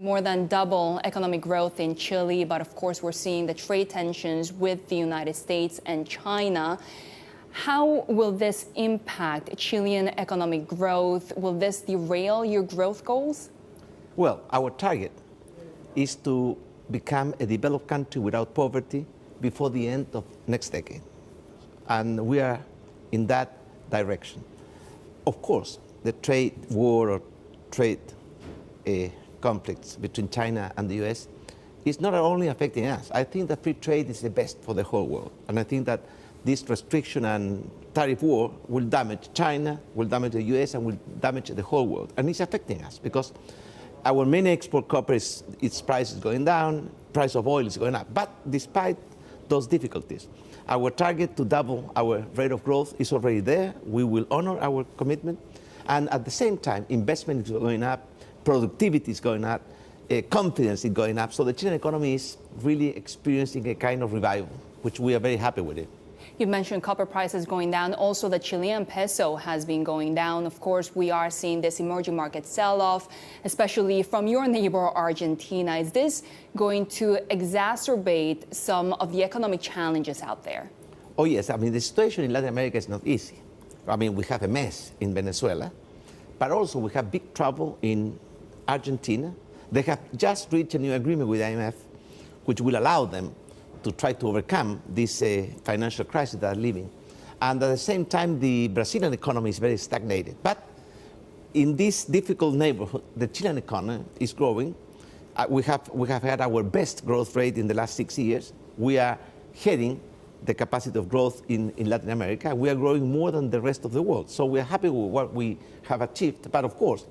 More than double economic growth in Chile, but of course we're seeing the trade tensions with the United States and China. How will this impact Chilean economic growth? Will this derail your growth goals? Well, our target is to become a developed country without poverty before the end of next decade. And we are in that direction. Of course, the trade war or trade conflicts between China and the US is not only affecting us. I think that free trade is the best for the whole world. And I think that this restriction and tariff war will damage China, will damage the US, and will damage the whole world. And it's affecting us because our main export copper, its price is going down, price of oil is going up. But despite those difficulties, our target to double our rate of growth is already there. We will honor our commitment. And at the same time, investment is going up, productivity is going up, confidence is going up. So the Chilean economy is really experiencing a kind of revival, which we are very happy with it. You mentioned copper prices going down. Also, the Chilean peso has been going down. Of course, we are seeing this emerging market sell-off, especially from your neighbor, Argentina. Is this going to exacerbate some of the economic challenges out there? Oh, yes. I mean, the situation in Latin America is not easy. I mean, we have a mess in Venezuela, but also we have big trouble in Argentina. They have just reached a new agreement with IMF, which will allow them to try to overcome this financial crisis that are living. And at the same time, the Brazilian economy is very stagnated. But in this difficult neighborhood, the Chilean economy is growing. We have had our best growth rate in the last 6 years. We are heading the capacity of growth in Latin America. We are growing more than the rest of the world. So we are happy with what we have achieved. But of course,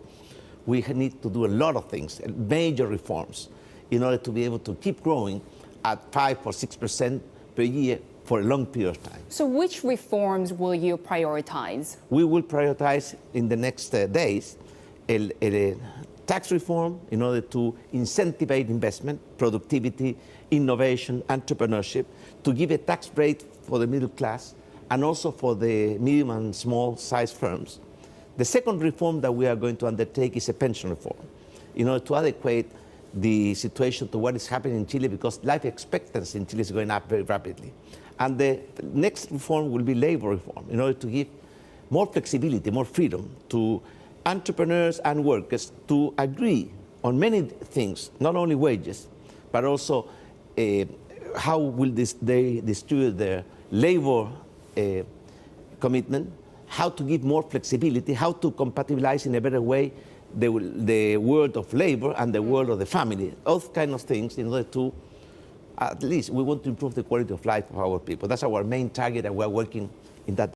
we need to do a lot of things, major reforms, in order to be able to keep growing at 5 or 6% per year for a long period of time. So which reforms will you prioritize? We will prioritize in the next days a tax reform in order to incentivize investment, productivity, innovation, entrepreneurship, to give a tax rate for the middle class and also for the medium and small size firms. The second reform that we are going to undertake is a pension reform in order to adequate the situation to what is happening in Chile, because life expectancy in Chile is going up very rapidly. And the next reform will be labor reform in order to give more flexibility, more freedom to entrepreneurs and workers to agree on many things, not only wages, but also how will they distribute their labor commitment, how to give more flexibility, how to compatibilize in a better way the world of labor and the world of the family, those kind of things, in order to, at least, we want to improve the quality of life of our people. That's our main target, and we're working in that